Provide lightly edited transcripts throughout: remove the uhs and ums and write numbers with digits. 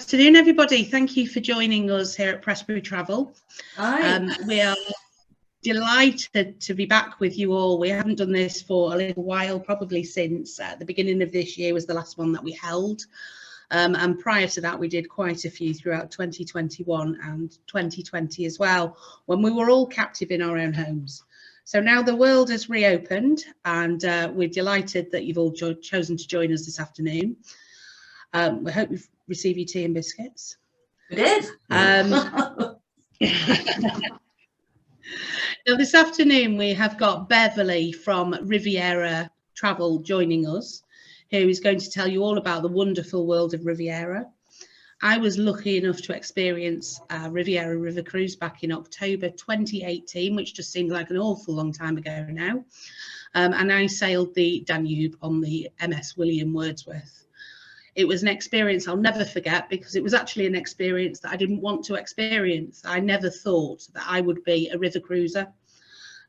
Afternoon, everybody. Thank you for joining us here at Prestbury Travel. Hi. We are delighted to be back with you all. We haven't done this for a little while, probably since the beginning of this year was the last one that we held. And prior to that, we did quite a few throughout 2021 and 2020 as well, when we were all captive in our own homes. So now the world has reopened, and we're delighted that you've all chosen to join us this afternoon. We hope you've received your tea and biscuits. We did. Now this afternoon we have got Beverly from Riviera Travel joining us, who is going to tell you all about the wonderful world of Riviera. I was lucky enough to experience Riviera River Cruise back in October 2018, which just seems like an awful long time ago now. And I sailed the Danube on the MS William Wordsworth. It was an experience I'll never forget, because it was actually an experience that I didn't want to experience. I never thought that I would be a river cruiser.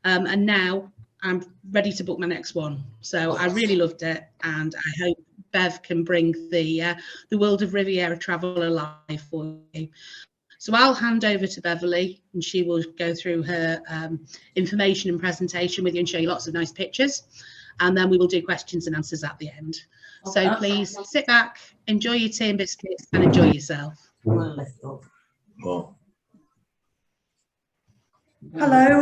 And now I'm ready to book my next one. So I really loved it, and I hope Bev can bring the world of Riviera travel alive for you. So I'll hand over to Beverly, and she will go through her information and presentation with you and show you lots of nice pictures. And then we will do questions and answers at the end. So please sit back, enjoy your tea and biscuits, and enjoy yourself. Hello,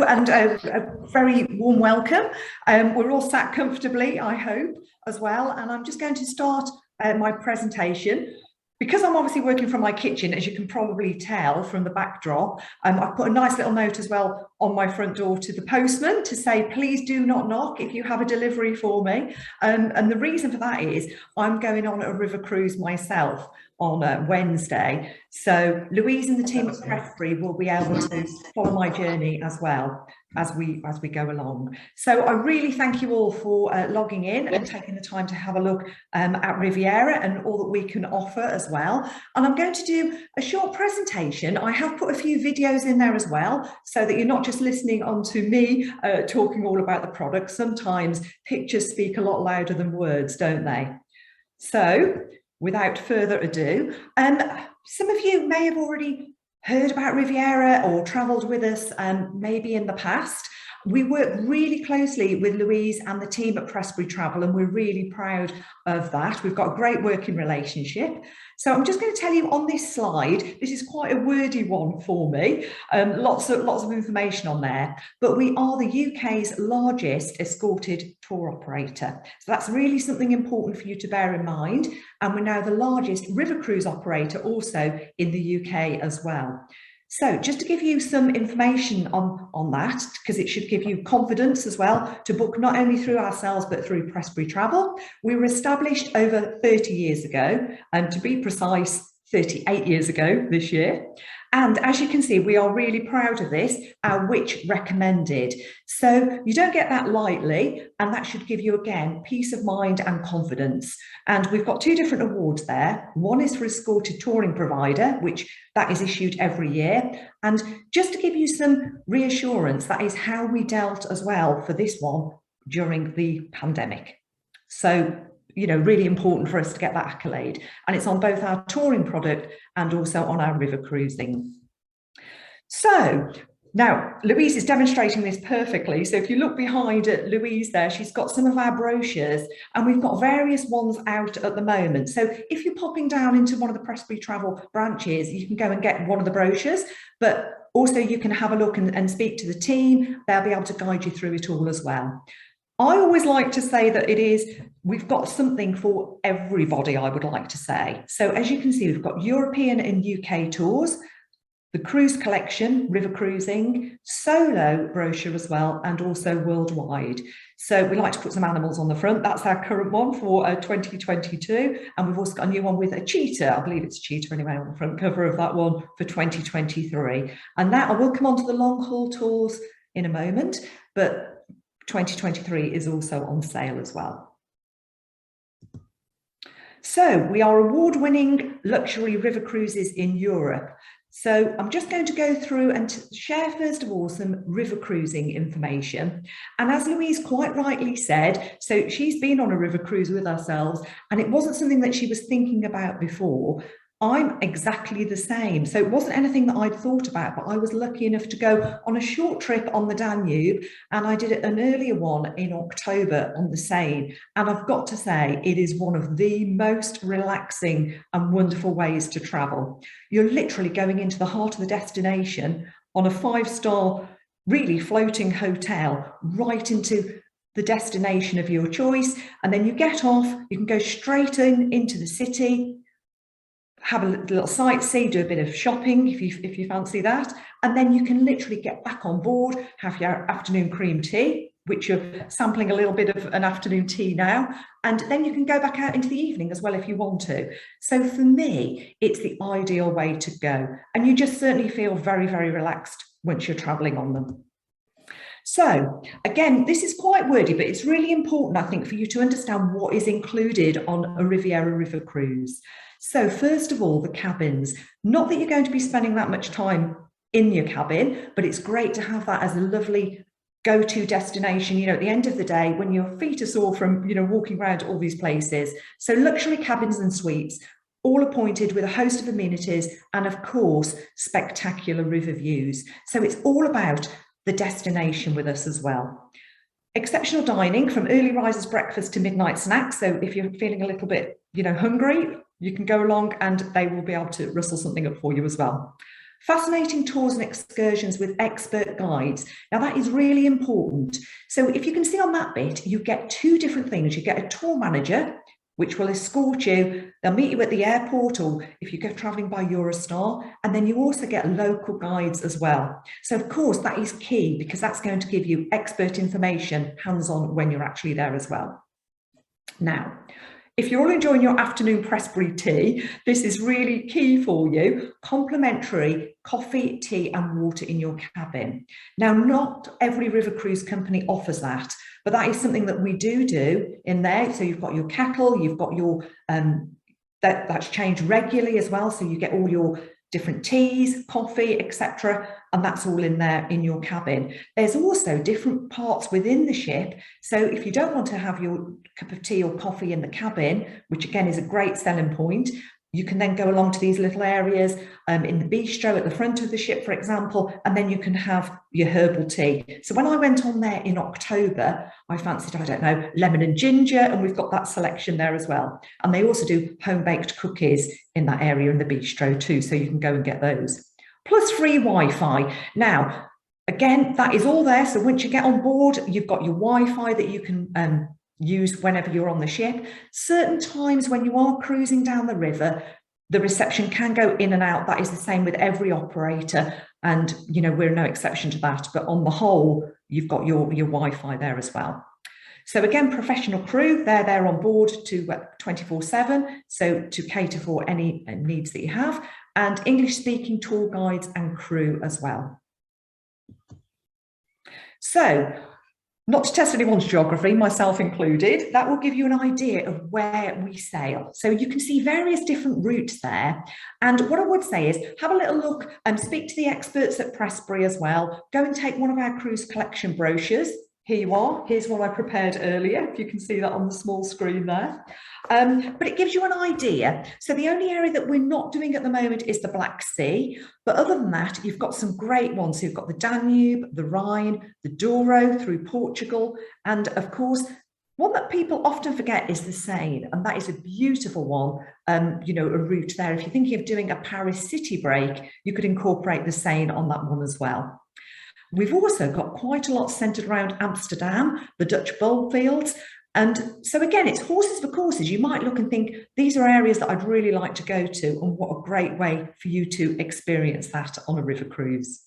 and a very warm welcome. We're all sat comfortably, I hope, as well. And I'm just going to start my presentation. Because I'm obviously working from my kitchen, as you can probably tell from the backdrop, I've put a nice little note as well on my front door to the postman to say, please do not knock if you have a delivery for me. And the reason for that is I'm going on a river cruise myself on Wednesday. So Louise and the team at Prestbury will be able to follow my journey as well as we go along. So I really thank you all for logging in and taking the time to have a look at Riviera and all that we can offer as well. And I'm going to do a short presentation. I have put a few videos in there as well, so that you're not just listening on to me talking all about the product. Sometimes pictures speak a lot louder than words, don't they? So without further ado, some of you may have already heard about Riviera or travelled with us maybe in the past. We work really closely with Louise and the team at Prestbury Travel, and we're really proud of that. We've got a great working relationship. So I'm just going to tell you on this slide, this is quite a wordy one for me, lots of information on there, but we are the UK's largest escorted tour operator. So that's really something important for you to bear in mind. And we're now the largest river cruise operator also in the UK as well. So just to give you some information on that, because it should give you confidence as well to book not only through ourselves, but through Prestbury Travel. We were established over 30 years ago, and to be precise, 38 years ago this year. And as you can see, we are really proud of this, our which recommended. So you don't get that lightly, and that should give you, again, peace of mind and confidence. And we've got two different awards there. One is for escorted touring provider, which that is issued every year. And just to give you some reassurance, that is how we dealt as well for this one during the pandemic. So, you know, really important for us to get that accolade. And it's on both our touring product and also on our river cruising. So now Louise is demonstrating this perfectly. So if you look behind at Louise there, she's got some of our brochures, and we've got various ones out at the moment. So if you're popping down into one of the Prestbury Travel branches, you can go and get one of the brochures, but also you can have a look and speak to the team. They'll be able to guide you through it all as well. I always like to say that we've got something for everybody, I would like to say. So as you can see, we've got European and UK tours, the cruise collection, river cruising, solo brochure as well, and also worldwide. So we like to put some animals on the front. That's our current one for 2022. And we've also got a new one with a cheetah. I believe it's a cheetah anyway on the front cover of that one for 2023. And that, I will come on to the long haul tours in a moment, but 2023 is also on sale as well. So we are award-winning luxury river cruises in Europe. So I'm just going to go through and share first of all some river cruising information. And as Louise quite rightly said, so she's been on a river cruise with ourselves, and it wasn't something that she was thinking about before. I'm exactly the same. So it wasn't anything that I'd thought about, but I was lucky enough to go on a short trip on the Danube, and I did an earlier one in October on the Seine. And I've got to say, it is one of the most relaxing and wonderful ways to travel. You're literally going into the heart of the destination on a 5-star, really floating hotel, right into the destination of your choice. And then you get off, you can go straight into the city, have a little sightsee, do a bit of shopping if you fancy that, and then you can literally get back on board, have your afternoon cream tea, which you're sampling a little bit of an afternoon tea now, and then you can go back out into the evening as well if you want to. So for me, it's the ideal way to go, and you just certainly feel very, very relaxed once you're traveling on them. So again, this is quite wordy, but it's really important, I think, for you to understand what is included on a Riviera river cruise. So first of all, the cabins. Not that you're going to be spending that much time in your cabin, but it's great to have that as a lovely go-to destination, you know, at the end of the day when your feet are sore from, you know, walking around all these places. So luxury cabins and suites, all appointed with a host of amenities and, of course, spectacular river views. So it's all about the destination with us as well. Exceptional dining from early risers breakfast to midnight snacks. So if you're feeling a little bit, you know, hungry, you can go along and they will be able to rustle something up for you as well. Fascinating tours and excursions with expert guides. Now that is really important. So if you can see on that bit, you get two different things. You get a tour manager, which will escort you. They'll meet you at the airport, or if you go traveling by Eurostar, and then you also get local guides as well. So of course that is key, because that's going to give you expert information hands-on when you're actually there as well. Now, if you're all enjoying your afternoon Prestbury tea, this is really key for you. Complimentary coffee, tea and water in your cabin. Now, not every river cruise company offers that, but that is something that we do in there. So you've got your kettle, you've got your, that's changed regularly as well. So you get all your different teas, coffee, etc. And that's all in there in your cabin. There's also different parts within the ship. So if you don't want to have your cup of tea or coffee in the cabin, which again is a great selling point, you can then go along to these little areas in the bistro at the front of the ship, for example, and then you can have your herbal tea. So when I went on there in October, I fancied, I don't know, lemon and ginger, and we've got that selection there as well. And they also do home-baked cookies in that area in the bistro too, so you can go and get those. Plus free Wi-Fi. Now, again, that is all there. So once you get on board, you've got your Wi-Fi that you can use whenever you're on the ship. Certain times when you are cruising down the river, the reception can go in and out. That is the same with every operator, and you know, we're no exception to that. But on the whole, you've got your Wi-Fi there as well. So again, professional crew, they're there on board to 24/7, so to cater for any needs that you have, and English-speaking tour guides and crew as well. So, not to test anyone's geography, myself included, that will give you an idea of where we sail. So you can see various different routes there. And what I would say is have a little look and speak to the experts at Prestbury as well. Go and take one of our cruise collection brochures. Here you are. Here's what I prepared earlier, if you can see that on the small screen there. But it gives you an idea. So the only area that we're not doing at the moment is the Black Sea. But other than that, you've got some great ones. You've got the Danube, the Rhine, the Douro through Portugal. And of course, one that people often forget is the Seine. And that is a beautiful one, you know, a route there. If you're thinking of doing a Paris city break, you could incorporate the Seine on that one as well. We've also got quite a lot centred around Amsterdam, the Dutch bulb fields. And so again, it's horses for courses. You might look and think, these are areas that I'd really like to go to, and what a great way for you to experience that on a river cruise.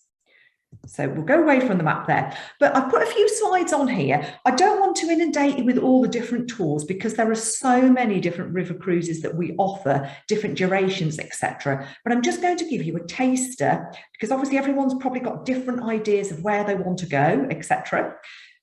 So we'll go away from the map there, but I've put a few slides on here. I don't want to inundate you with all the different tours, because there are so many different river cruises that we offer, different durations, etc. But I'm just going to give you a taster, because obviously everyone's probably got different ideas of where they want to go, etc.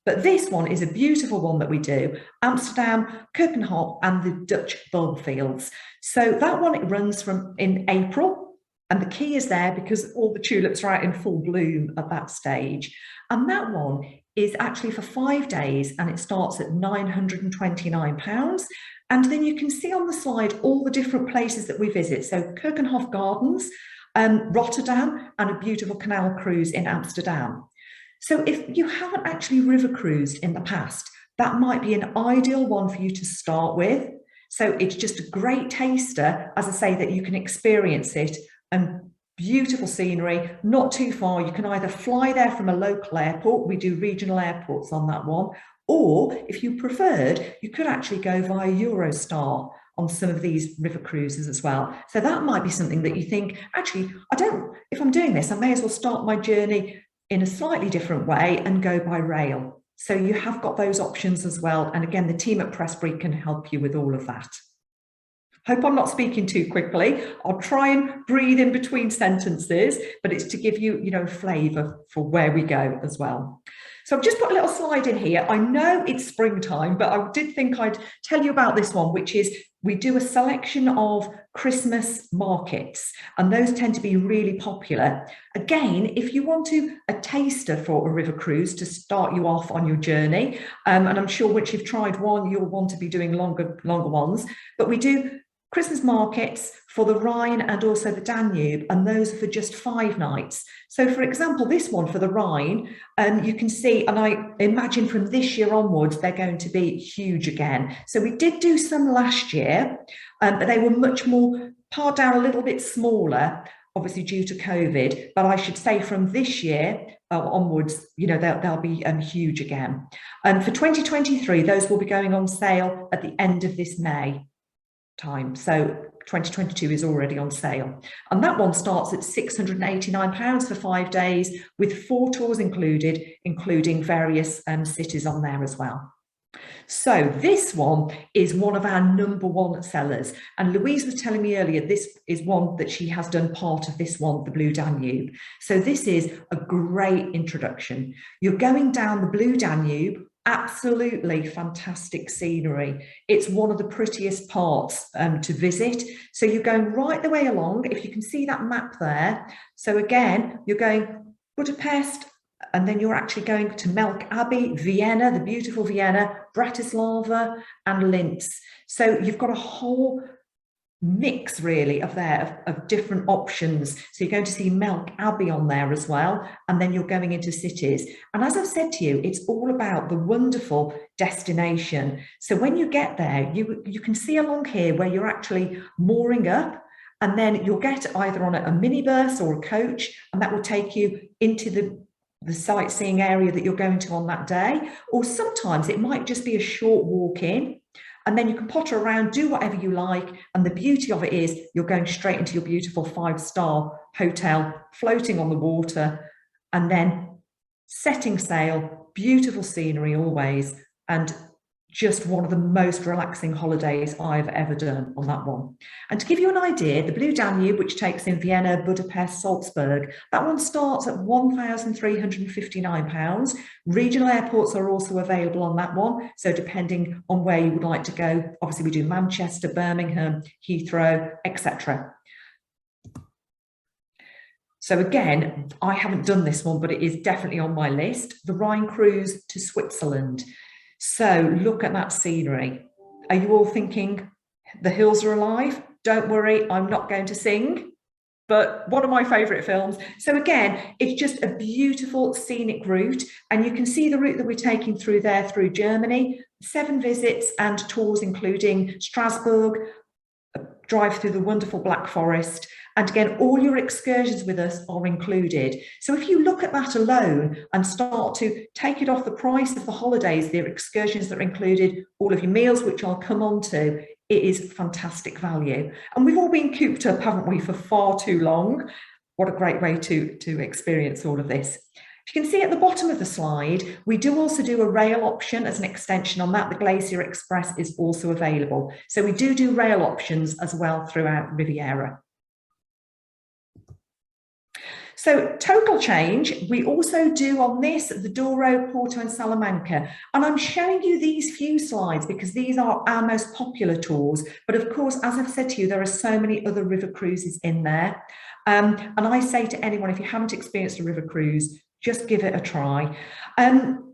But this one is a beautiful one that we do, Amsterdam, Keukenhof and the Dutch bulb fields. So that one, it runs from in April. And the key is there because all the tulips are out in full bloom at that stage. And that one is actually for 5 days, and it starts at £929. And then you can see on the slide all the different places that we visit. So Keukenhof Gardens, Rotterdam, and a beautiful canal cruise in Amsterdam. So if you haven't actually river cruised in the past, that might be an ideal one for you to start with. So it's just a great taster, as I say, that you can experience it, and beautiful scenery, not too far. You can either fly there from a local airport, we do regional airports on that one, or if you preferred, you could actually go via Eurostar on some of these river cruises as well. So that might be something that you think, actually, if I'm doing this, I may as well start my journey in a slightly different way and go by rail. So you have got those options as well. And again, the team at Prestbury can help you with all of that. Hope I'm not speaking too quickly. I'll try and breathe in between sentences, but it's to give you, a flavour for where we go as well. So I've just put a little slide in here. I know it's springtime, but I did think I'd tell you about this one, which is we do a selection of Christmas markets, and those tend to be really popular. Again, if you want a taster for a river cruise to start you off on your journey, and I'm sure once you've tried one, you'll want to be doing longer ones, but we do Christmas markets for the Rhine and also the Danube, and those are for just 5 nights. So for example, this one for the Rhine, you can see, and I imagine from this year onwards, they're going to be huge again. So we did do some last year, but they were much more pared down, a little bit smaller, obviously due to COVID, but I should say from this year onwards, they'll be huge again. For 2023, those will be going on sale at the end of this May time. So 2022 is already on sale, and that one starts at £689 for 5 days with 4 tours included, including various cities on there as well. So this one is one of our #1 sellers, and Louise was telling me earlier this is one that she has done part of this one, the Blue Danube. So this is a great introduction. You're going down the Blue Danube, absolutely fantastic scenery. It's one of the prettiest parts to visit. So you're going right the way along, if you can see that map there. So again, you're going Budapest, and then you're actually going to Melk Abbey, Vienna, the beautiful Vienna, Bratislava, and Linz. So you've got a whole mix really of different options. So you're going to see Melk Abbey on there as well, and then you're going into cities. And as I've said to you, it's all about the wonderful destination. So when you get there, you can see along here where you're actually mooring up, and then you'll get either on a minibus or a coach, and that will take you into the sightseeing area that you're going to on that day. Or sometimes it might just be a short walk in, and then you can potter around, do whatever you like. And the beauty of it is you're going straight into your beautiful 5-star hotel, floating on the water, and then setting sail, beautiful scenery always, and just one of the most relaxing holidays I've ever done on that one. And to give you an idea, the Blue Danube, which takes in Vienna, Budapest, Salzburg, that one starts at £1,359. Regional airports are also available on that one. So depending on where you would like to go, obviously we do Manchester, Birmingham, Heathrow, etc. So again, I haven't done this one, but it is definitely on my list. The Rhine cruise to Switzerland. So look at that scenery. Are you all thinking the hills are alive? Don't worry, I'm not going to sing, but one of my favourite films. So again, it's just a beautiful scenic route, and you can see the route that we're taking through there through Germany, 7 visits and tours, including Strasbourg, a drive through the wonderful Black Forest. And again, all your excursions with us are included. So if you look at that alone and start to take it off the price of the holidays, the excursions that are included, all of your meals, which I'll come on to, it is fantastic value. And we've all been cooped up, haven't we, for far too long. What a great way to experience all of this. You can see at the bottom of the slide, we do also do a rail option as an extension on that. The Glacier Express is also available. So we do rail options as well throughout Riviera. So total change, we also do on this, the Douro, Porto and Salamanca. And I'm showing you these few slides because these are our most popular tours. But of course, as I've said to you, there are so many other river cruises in there. And I say to anyone, if you haven't experienced a river cruise, just give it a try.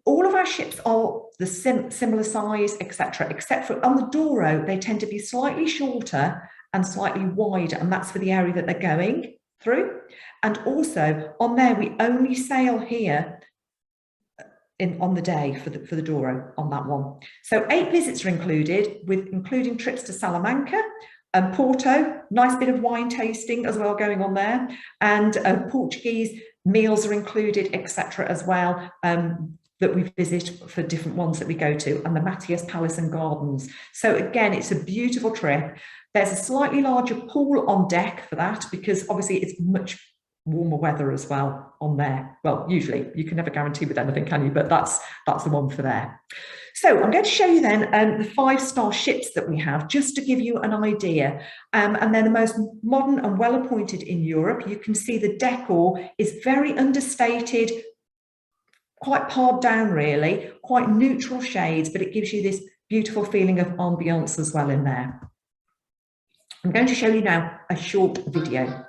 All of our ships are the similar size, etc., except for on the Douro, they tend to be slightly shorter and slightly wider, and that's for the area that they're going through. And also on there, we only sail here on the day for the Douro on that one. So 8 visits are included, including trips to Salamanca and Porto, nice bit of wine tasting as well going on there, and Portuguese meals are included, etc. as well, that we visit for different ones that we go to, and the Matthias Palace and Gardens. So again, it's a beautiful trip. There's a slightly larger pool on deck for that, because obviously it's much warmer weather as well on there. Well, usually, you can never guarantee with anything, can you? But that's the one for there. So I'm going to show you then the 5-star ships that we have, just to give you an idea. And they're the most modern and well appointed in Europe. You can see the decor is very understated, quite pared down really, quite neutral shades, but it gives you this beautiful feeling of ambience as well in there. I'm going to show you now a short video.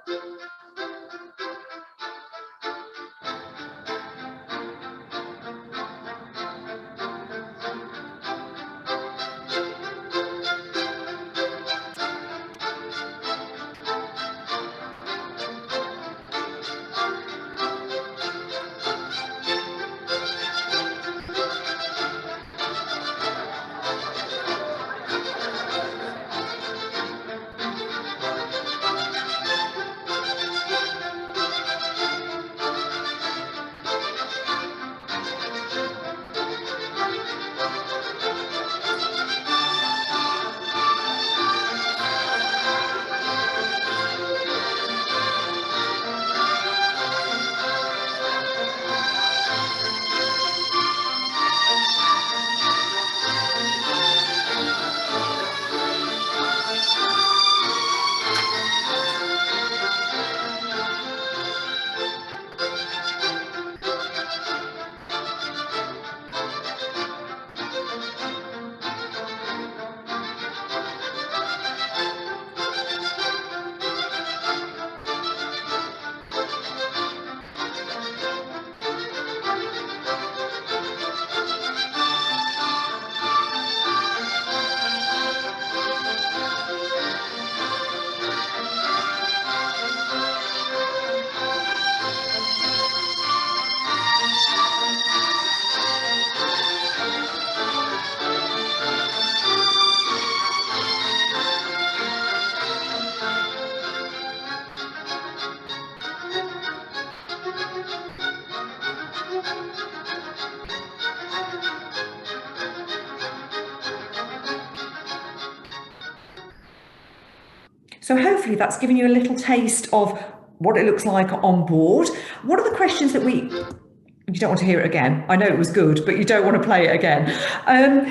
So hopefully that's given you a little taste of what it looks like on board. What are the questions that you don't want to hear it again. I know it was good, but you don't want to play it again.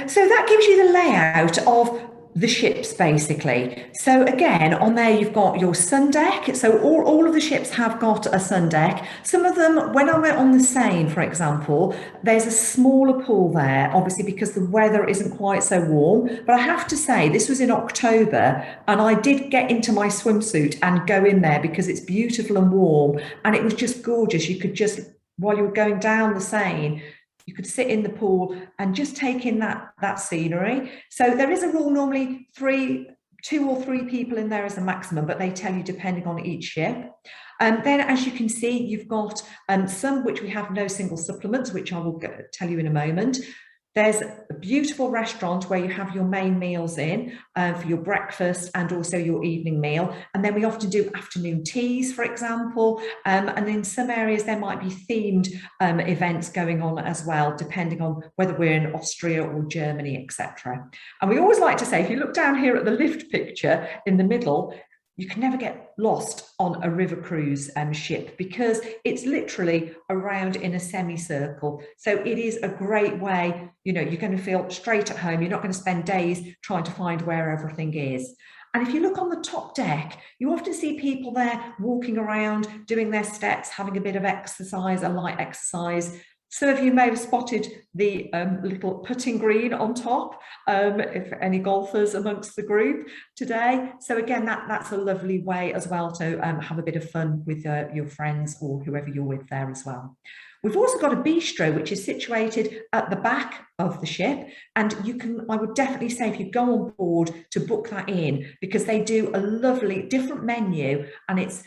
So that gives you the layout of the ships, basically. So again, on there you've got your sun deck. So all of the ships have got a sun deck. Some of them, when I went on the Seine, for example, there's a smaller pool there, obviously because the weather isn't quite so warm. But I have to say, this was in October, and I did get into my swimsuit and go in there because it's beautiful and warm, and it was just gorgeous. You could just, while you were going down the Seine, you could sit in the pool and just take in that scenery. So there is a rule, normally 2 or 3 people in there is the maximum, but they tell you depending on each ship. And then, as you can see, you've got some which we have no single supplements, which I will tell you in a moment. There's a beautiful restaurant where you have your main meals in for your breakfast and also your evening meal. And then we often do afternoon teas, for example. And in some areas, there might be themed events going on as well, depending on whether we're in Austria or Germany, etc. And we always like to say, if you look down here at the lift picture in the middle, you can never get lost on a river cruise ship because it's literally around in a semicircle. So it is a great way, you know, you're going to feel straight at home. You're not going to spend days trying to find where everything is. And if you look on the top deck, you often see people there walking around, doing their steps, having a bit of exercise, a light exercise. Some of you may have spotted the little putting green on top, if any golfers amongst the group today. So again, that's a lovely way as well to have a bit of fun with your friends or whoever you're with there as well. We've also got a bistro, which is situated at the back of the ship. And you can, I would definitely say, if you go on board, to book that in, because they do a lovely different menu, and it's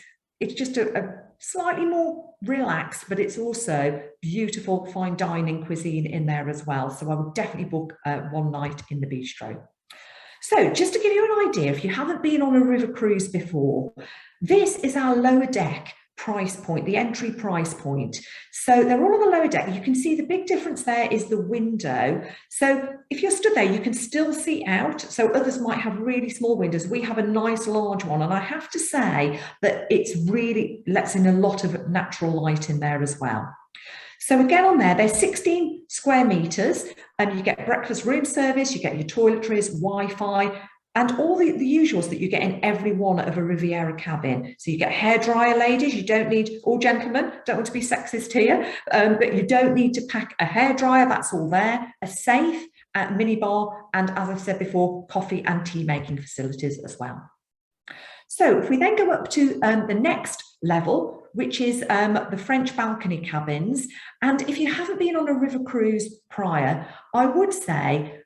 just a slightly more relaxed, but it's also beautiful fine dining cuisine in there as well. So I would definitely book one night in the bistro. So just to give you an idea, if you haven't been on a river cruise before, this is our lower deck price point, the entry price point. So they're all on the lower deck. You can see the big difference there is the window. So if you're stood there, you can still see out. So others might have really small windows. We have a nice large one. And I have to say that it's really lets in a lot of natural light in there as well. So again, on there, there's 16 square meters, and you get breakfast room service, you get your toiletries, Wi-Fi, and all the usuals that you get in every one of a Riviera cabin. So you get hairdryer, ladies. You don't need, or gentlemen, don't want to be sexist here, but you don't need to pack a hairdryer. That's all there. A safe, minibar, and as I've said before, coffee and tea making facilities as well. So if we then go up to the next level, which is the French balcony cabins. And if you haven't been on a river cruise prior, I would say,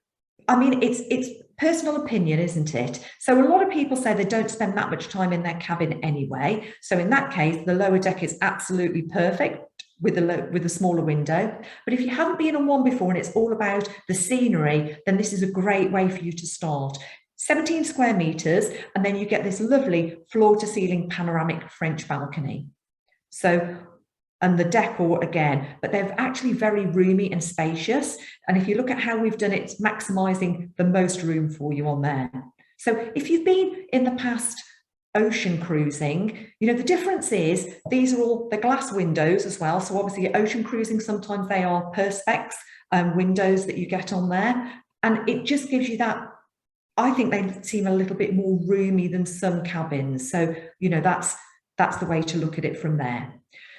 I mean, it's personal opinion, isn't it? So a lot of people say they don't spend that much time in their cabin anyway. So in that case, the lower deck is absolutely perfect with a smaller window. But if you haven't been on one before and it's all about the scenery, then this is a great way for you to start. 17 square meters, and then you get this lovely floor to ceiling panoramic French balcony. So, and the decor again, but they're actually very roomy and spacious. And if you look at how we've done it, it's maximizing the most room for you on there. So if you've been in the past ocean cruising, you know, the difference is these are all the glass windows as well. So obviously ocean cruising, sometimes they are perspex windows that you get on there. And it just gives you that, I think they seem a little bit more roomy than some cabins. So, you know, that's the way to look at it from there.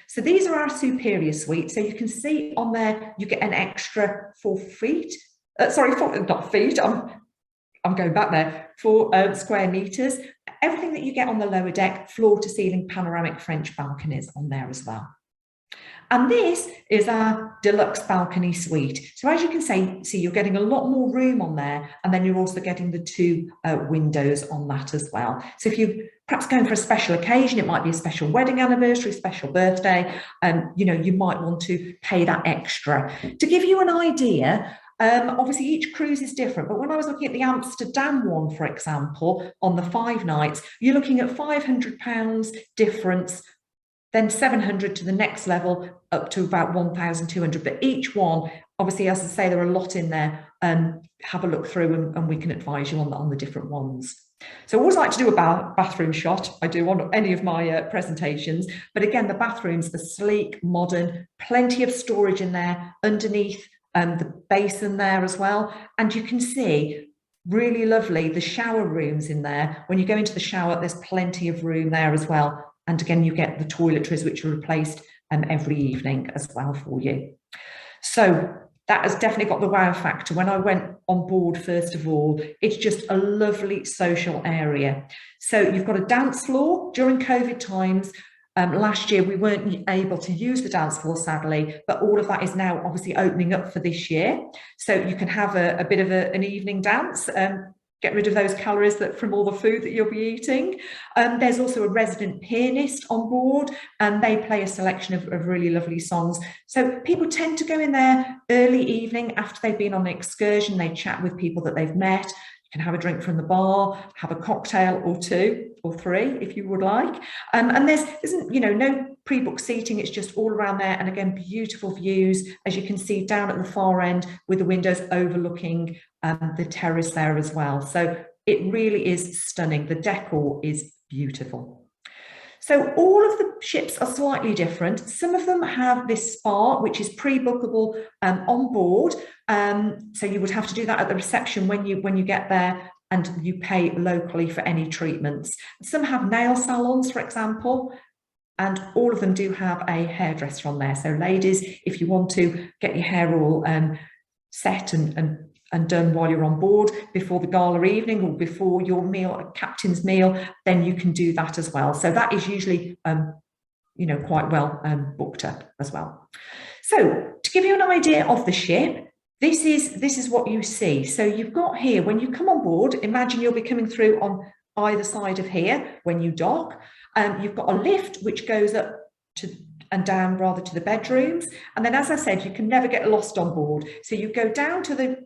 So these are our superior suites. So you can see on there, you get an extra 4 feet. Not feet. I'm going back there. 4 square meters. Everything that you get on the lower deck, floor to ceiling panoramic French balconies on there as well. And this is our deluxe balcony suite. So as you can see, you're getting a lot more room on there, and then you're also getting the 2 windows on that as well. So if you're perhaps going for a special occasion, it might be a special wedding anniversary, special birthday, you know, you might want to pay that extra. To give you an idea, obviously each cruise is different, but when I was looking at the Amsterdam one, for example, on the 5 nights, you're looking at £500 difference, then 700 to the next level, up to about 1,200. But each one, obviously, as I say, there are a lot in there. Have a look through and we can advise you on the different ones. So I always like to do a bathroom shot. I do on any of my presentations. But again, the bathrooms are sleek, modern, plenty of storage in there underneath the basin there as well. And you can see really lovely the shower rooms in there. When you go into the shower, there's plenty of room there as well. And again, you get the toiletries, which are replaced every evening as well for you. So that has definitely got the wow factor. When I went on board, first of all, it's just a lovely social area. So you've got a dance floor. During COVID times, last year, we weren't able to use the dance floor, sadly, but all of that is now obviously opening up for this year. So you can have a bit of an evening dance, get rid of those calories from all the food that you'll be eating. There's also a resident pianist on board, and they play a selection of really lovely songs. So people tend to go in there early evening after they've been on an excursion. They chat with people that they've met. You can have a drink from the bar, have a cocktail or 2 or 3 if you would like. And there isn't, you know, no pre-booked seating. It's just all around there. And again, beautiful views, as you can see down at the far end with the windows overlooking the terrace there as well. So it really is stunning. The decor is beautiful. So all of the ships are slightly different. Some of them have this spa, which is pre-bookable on board. So you would have to do that at the reception when you get there, and you pay locally for any treatments. Some have nail salons, for example. and all of them do have a hairdresser on there. So ladies, if you want to get your hair all set and done while you're on board before the gala evening or before your meal, captain's meal, then you can do that as well. So that is usually you know, quite well booked up as well. So to give you an idea of the ship, this is what you see. So you've got here, when you come on board, imagine you'll be coming through on either side of here when you dock. You've got a lift which goes up to and down rather to the bedrooms. And then, as I said, you can never get lost on board. So you go down to the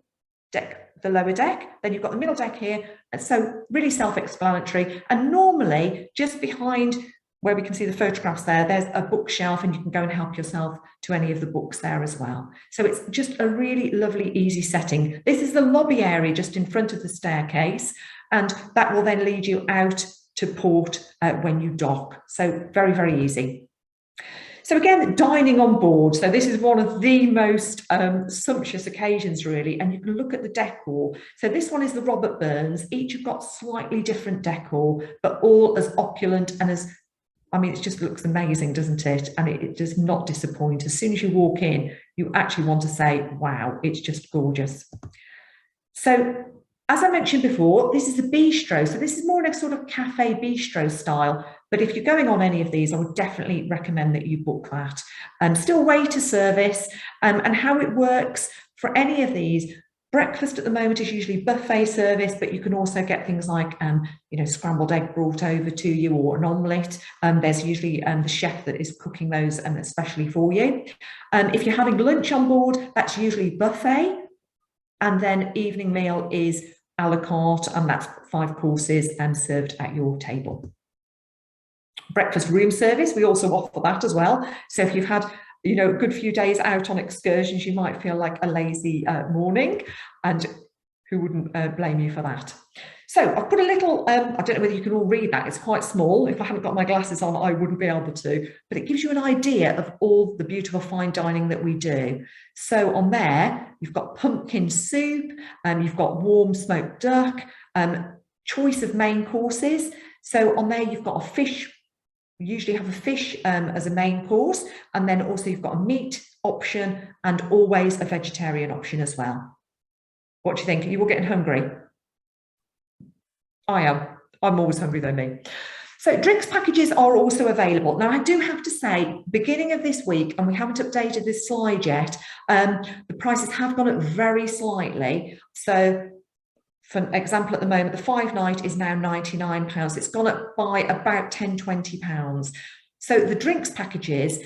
deck, the lower deck, then you've got the middle deck here. And so really self-explanatory. And normally just behind where we can see the photographs there, there's a bookshelf and you can go and help yourself to any of the books there as well. So it's just a really lovely, easy setting. This is the lobby area just in front of the staircase, and that will then lead you out to port when you dock. So very, very easy. So again, dining on board. So this is one of the most sumptuous occasions really, and you can look at the decor. So this one is the Robert Burns. Each have got slightly different decor, but all as opulent and as, I mean, it just looks amazing, doesn't it? And it does not disappoint. As soon as you walk in, you actually want to say, wow, it's just gorgeous. So as I mentioned before, this is a bistro. So this is more like a sort of cafe bistro style. But if you're going on any of these, I would definitely recommend that you book that. Still waiter service, and how it works for any of these. Breakfast at the moment is usually buffet service, but you can also get things like, you know, scrambled egg brought over to you, or an omelette. There's usually the chef that is cooking those especially for you. If you're having lunch on board, that's usually buffet. And then evening meal is a la carte, and that's 5 courses served at your table. Breakfast room service, we also offer that as well. So if you've had, you know, a good few days out on excursions, you might feel like a lazy morning, and who wouldn't blame you for that? So I've put a little, I don't know whether you can all read that, it's quite small. If I hadn't got my glasses on, I wouldn't be able to, but it gives you an idea of all the beautiful fine dining that we do. So on there, you've got pumpkin soup, you've got warm smoked duck, choice of main courses. So on there, you've got a fish. You usually have a fish as a main course, and then also you've got a meat option and always a vegetarian option as well. What do you think? Are you all getting hungry? I am. I'm always hungry though, me. So drinks packages are also available. Now, I do have to say, beginning of this week, and we haven't updated this slide yet, the prices have gone up very slightly. So for example, at the moment, the 5-night is now £99. It's gone up by about £10–20. So the drinks packages,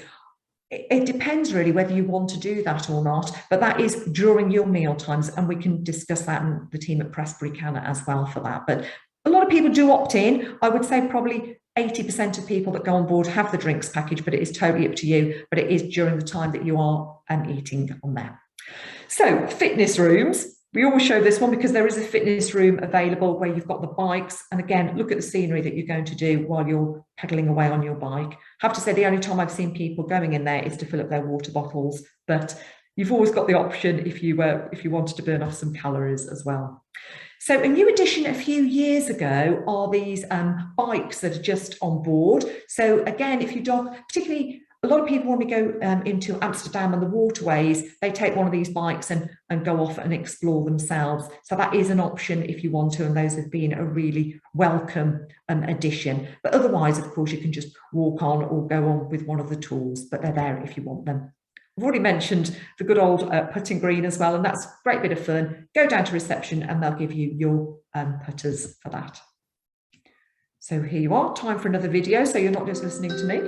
it depends really whether you want to do that or not, but that is during your meal times, and we can discuss that, and the team at Prestbury can as well for that. But a lot of people do opt in. I would say probably 80% of people that go on board have the drinks package, but it is totally up to you. But it is during the time that you are eating on there. So fitness rooms. We always show this one because there is a fitness room available where you've got the bikes. And again, look at the scenery that you're going to do while you're pedaling away on your bike. I have to say, the only time I've seen people going in there is to fill up their water bottles. But you've always got the option if you wanted to burn off some calories as well. So a new addition a few years ago are these bikes that are just on board. So again, if you dock, particularly a lot of people, when we go into Amsterdam and the waterways, they take one of these bikes and go off and explore themselves. So that is an option if you want to, and those have been a really welcome addition. But otherwise, of course, you can just walk on or go on with one of the tools, but they're there if you want them. I've already mentioned the good old putting green as well, and that's a great bit of fun. Go down to reception and they'll give you your putters for that. So here you are, time for another video, so you're not just listening to me.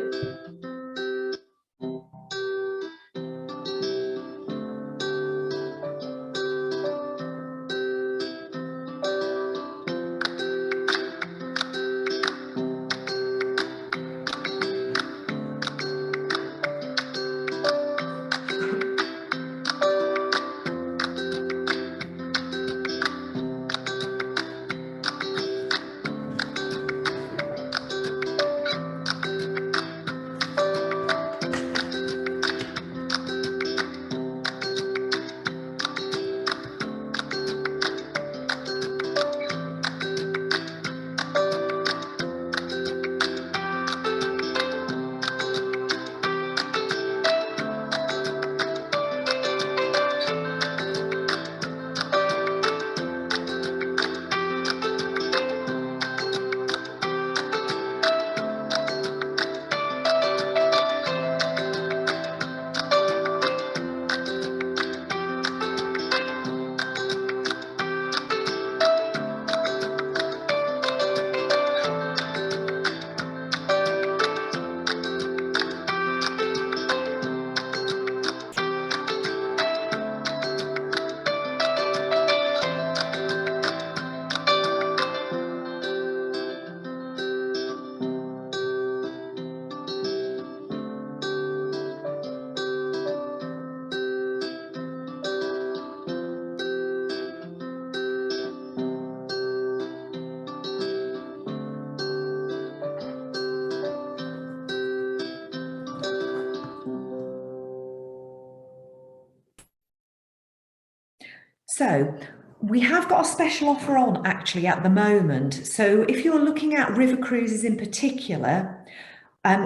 So we have got a special offer on actually at the moment. So if you're looking at river cruises in particular,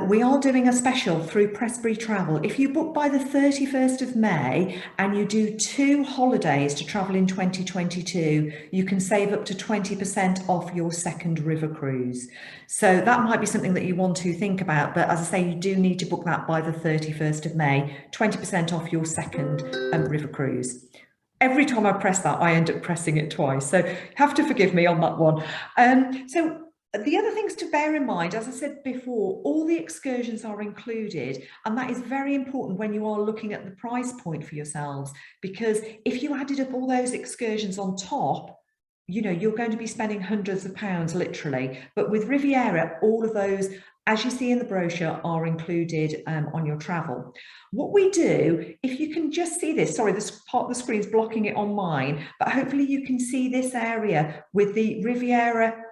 we are doing a special through Prestbury Travel. If you book by the 31st of May and you do 2 holidays to travel in 2022, you can save up to 20% off your second river cruise. So that might be something that you want to think about. But as I say, you do need to book that by the 31st of May, 20% off your second river cruise. Every time I press that, I end up pressing it twice. So you have to forgive me on that one. So the other things to bear in mind, as I said before, all the excursions are included, and that is very important when you are looking at the price point for yourselves, because if you added up all those excursions on top, you know, you're going to be spending hundreds of pounds literally. But with Riviera, all of those, as you see in the brochure, are included on your travel. What we do, if you can just see this, sorry, this part of the screen's blocking it on mine, but hopefully you can see this area with the Riviera.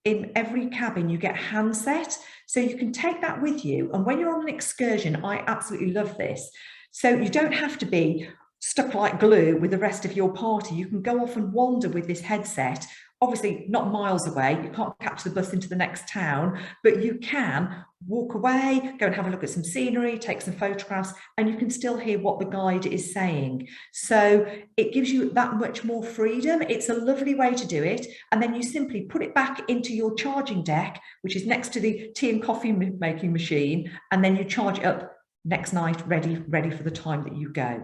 In every cabin you get a handset, so you can take that with you, and when you're on an excursion, I absolutely love this. So you don't have to be stuck like glue with the rest of your party. You can go off and wander with this headset, obviously not miles away. You can't catch the bus into the next town, but you can walk away, go and have a look at some scenery, take some photographs, and you can still hear what the guide is saying. So it gives you that much more freedom. It's a lovely way to do it. And then you simply put it back into your charging deck, which is next to the tea and coffee making machine, and then you charge it up next night, ready for the time that you go.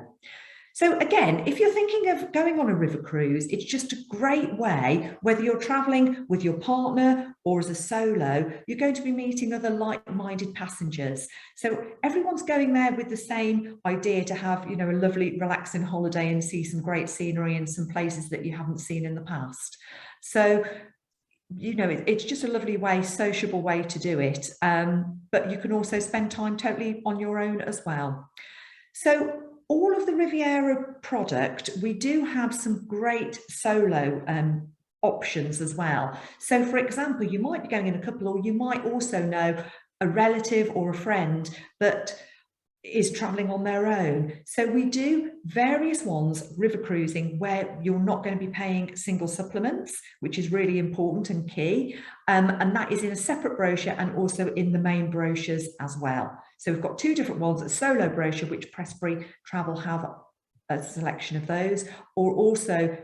So again, if you're thinking of going on a river cruise, it's just a great way, whether you're traveling with your partner or as a solo, you're going to be meeting other like-minded passengers. So everyone's going there with the same idea to have, you know, a lovely relaxing holiday and see some great scenery and some places that you haven't seen in the past. So, you know, it's just a lovely way, sociable way to do it. But you can also spend time totally on your own as well. So all of the Riviera product, we do have some great solo options as well. So for example, you might be going in a couple, or you might also know a relative or a friend that is traveling on their own. So we do various ones, river cruising, where you're not going to be paying single supplements, which is really important and key. And that is in a separate brochure and also in the main brochures as well. So we've got 2 different ones, a solo brochure, which Prestbury Travel have a selection of those, or also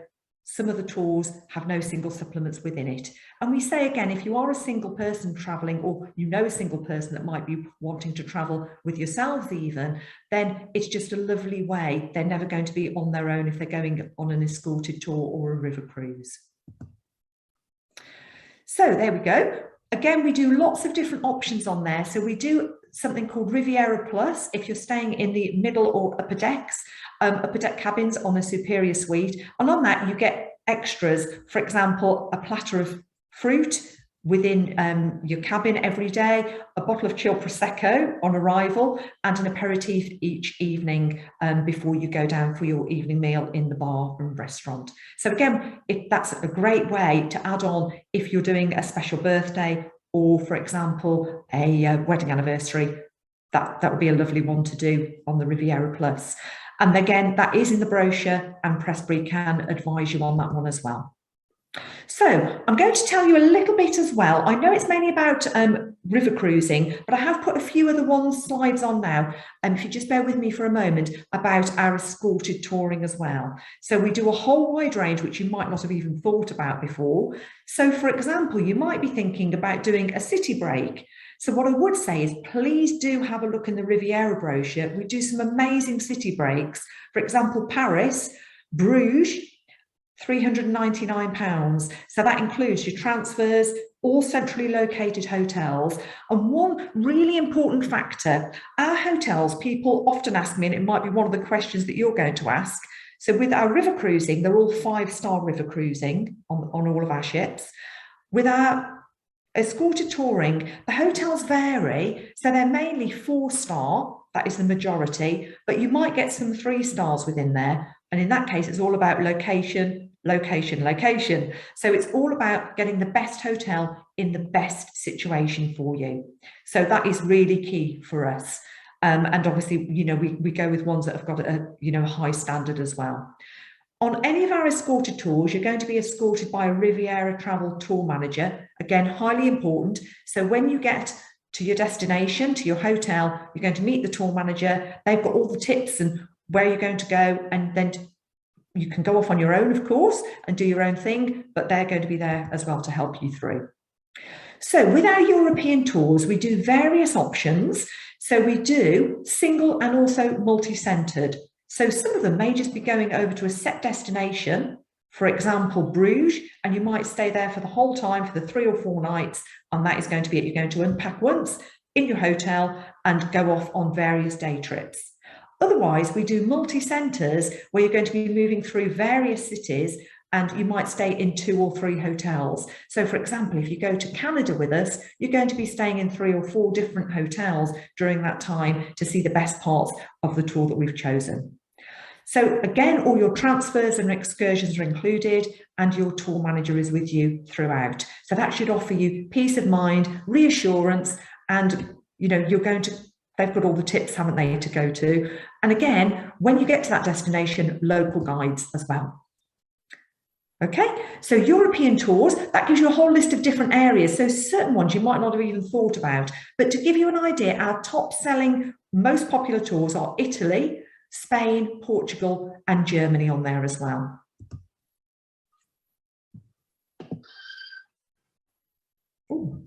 some of the tours have no single supplements within it. And we say again, if you are a single person traveling, or you know a single person that might be wanting to travel with yourselves even, then it's just a lovely way. They're never going to be on their own if they're going on an escorted tour or a river cruise. So there we go. Again, we do lots of different options on there. So we do something called Riviera Plus if you're staying in the middle or upper decks, upper deck cabins on a superior suite. And on that, you get extras, for example, a platter of fruit within your cabin every day, a bottle of chilled Prosecco on arrival, and an aperitif each evening before you go down for your evening meal in the bar and restaurant. So again, that's a great way to add on if you're doing a special birthday or, for example, a wedding anniversary. That would be a lovely one to do on the Riviera Plus. And again, that is in the brochure, and Prestbury can advise you on that one as well. So I'm going to tell you a little bit as well. I know it's mainly about river cruising, but I have put a few other slides on now. And if you just bear with me for a moment, about our escorted touring as well. So we do a whole wide range, which you might not have even thought about before. So for example, you might be thinking about doing a city break. So what I would say is please do have a look in the Riviera brochure. We do some amazing city breaks. For example, Paris, Bruges, £399. So that includes your transfers, all centrally located hotels. And one really important factor, our hotels, people often ask me, and it might be one of the questions that you're going to ask. So with our river cruising, they're all 5-star river cruising on all of our ships. With our escorted touring, the hotels vary. So they're mainly 4-star, that is the majority, but you might get some 3 stars within there. And in that case, it's all about location, location, location. So it's all about getting the best hotel in the best situation for you. So that is really key for us. And obviously, you know, we go with ones that have got a high standard as well. On any of our escorted tours, you're going to be escorted by a Riviera travel tour manager. Again, highly important. So when you get to your destination, to your hotel, you're going to meet the tour manager. They've got all the tips and where you're going to go, and then you can go off on your own, of course, and do your own thing, but they're going to be there as well to help you through. So with our European tours, we do various options. So we do single and also multi-centred. So some of them may just be going over to a set destination, for example, Bruges, and you might stay there for the whole time for the 3 or 4 nights, and that is going to be it. You're going to unpack once in your hotel and go off on various day trips. Otherwise, we do multi-centres where you're going to be moving through various cities and you might stay in 2 or 3 hotels. So for example, if you go to Canada with us, you're going to be staying in 3 or 4 different hotels during that time to see the best parts of the tour that we've chosen. So again, all your transfers and excursions are included and your tour manager is with you throughout. So that should offer you peace of mind, reassurance, and they've got all the tips, haven't they, to go to. And again, when you get to that destination, local guides as well. Okay, so European tours, that gives you a whole list of different areas. So certain ones you might not have even thought about. But to give you an idea, our top selling, most popular tours are Italy, Spain, Portugal, and Germany on there as well. Ooh.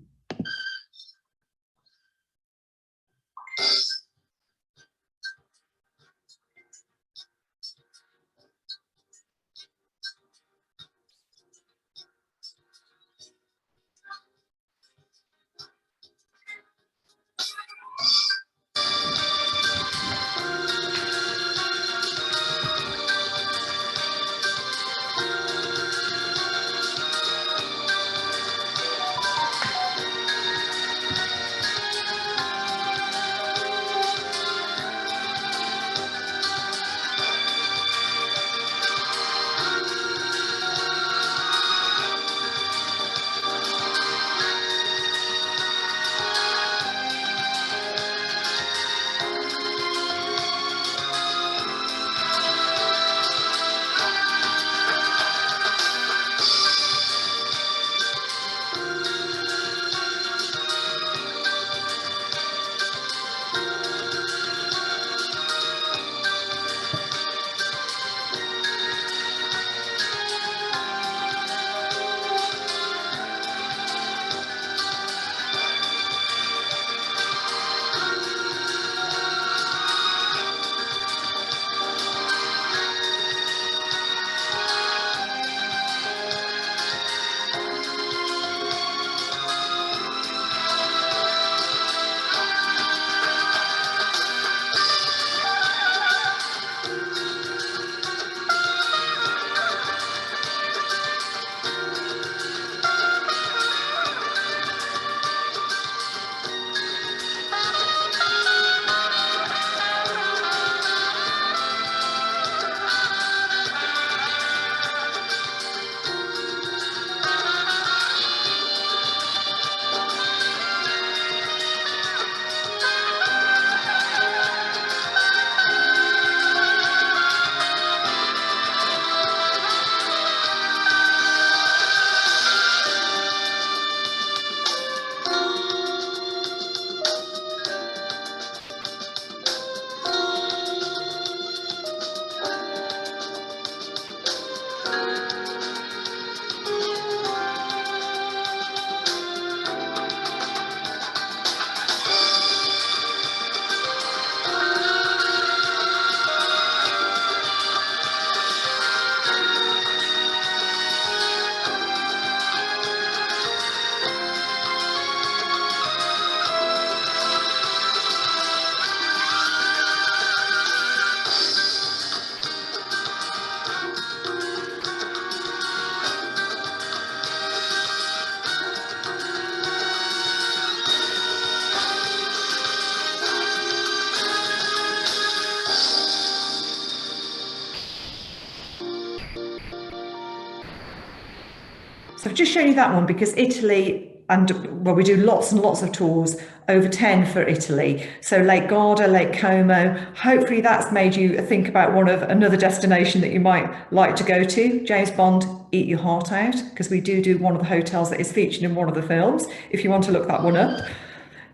So I've just shown you that one because Italy we do lots and lots of tours, over 10 for Italy. So Lake Garda, Lake Como. Hopefully that's made you think about another destination that you might like to go to. James Bond, Eat Your Heart Out, because we do one of the hotels that is featured in one of the films, if you want to look that one up.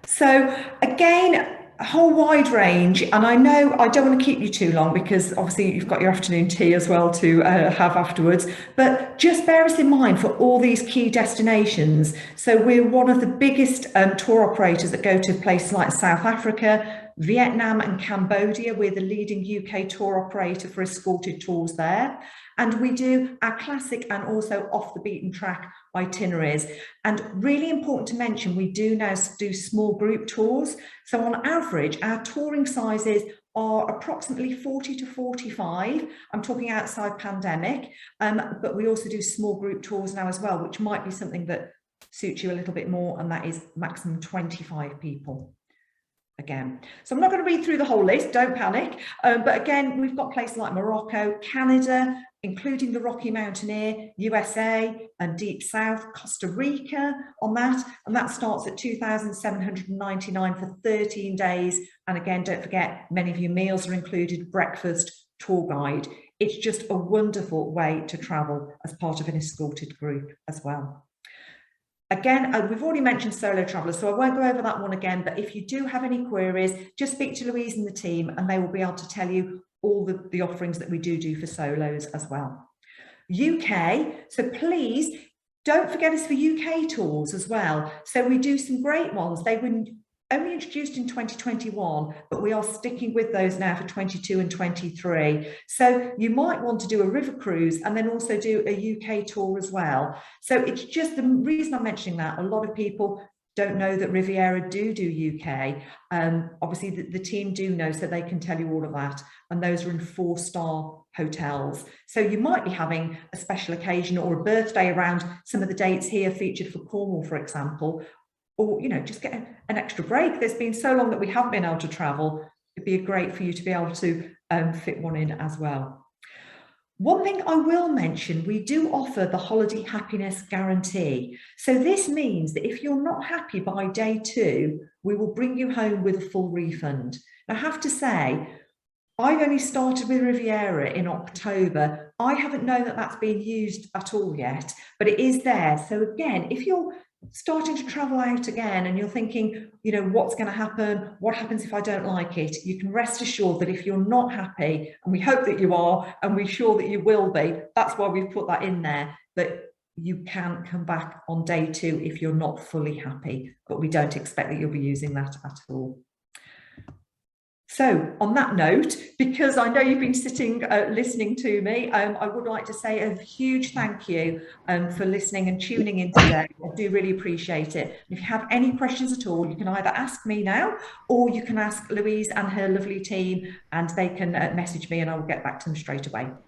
So again, a whole wide range, and I know I don't want to keep you too long because obviously you've got your afternoon tea as well to have afterwards, but just bear us in mind for all these key destinations. So we're one of the biggest tour operators that go to places like South Africa, Vietnam and Cambodia. We're the leading UK tour operator for escorted tours there. And we do our classic and also off the beaten track itineraries. And really important to mention, we do now do small group tours. So on average, our touring sizes are approximately 40 to 45. I'm talking outside pandemic, but we also do small group tours now as well, which might be something that suits you a little bit more, and that is maximum 25 people. Again, so I'm not going to read through the whole list, don't panic, but again, we've got places like Morocco, Canada, including the Rocky Mountaineer, USA and Deep South, Costa Rica on that, and that starts at $2,799 for 13 days. And again, don't forget, many of your meals are included, breakfast, tour guide. It's just a wonderful way to travel as part of an escorted group as well. Again, we've already mentioned solo travelers, so I won't go over that one again, but if you do have any queries, just speak to Louise and the team and they will be able to tell you all the offerings that we do for solos as well. UK, so please don't forget us for UK tours as well. So we do some great ones. They were only introduced in 2021, but we are sticking with those now for 22 and 23. So you might want to do a river cruise and then also do a UK tour as well. So it's just the reason I'm mentioning that, a lot of people don't know that Riviera do UK. Obviously the team do know, so they can tell you all of that. And those are in 4-star hotels. So you might be having a special occasion or a birthday around some of the dates here featured for Cornwall, for example, or, you know, just get an extra break. There's been so long that we haven't been able to travel. It'd be great for you to be able to fit one in as well. One thing I will mention, we do offer the holiday happiness guarantee. So this means that if you're not happy by day 2, we will bring you home with a full refund. Now, I have to say, I've only started with Riviera in October. I haven't known that that's been used at all yet, but it is there. So again, if you're starting to travel out again and you're thinking, you know, what's going to happen? What happens if I don't like it? You can rest assured that if you're not happy, and we hope that you are, and we're sure that you will be, that's why we've put that in there, that you can come back on day 2 if you're not fully happy, but we don't expect that you'll be using that at all. So on that note, because I know you've been sitting listening to me, I would like to say a huge thank you for listening and tuning in today. I do really appreciate it. If you have any questions at all, you can either ask me now, or you can ask Louise and her lovely team, and they can message me and I will get back to them straight away.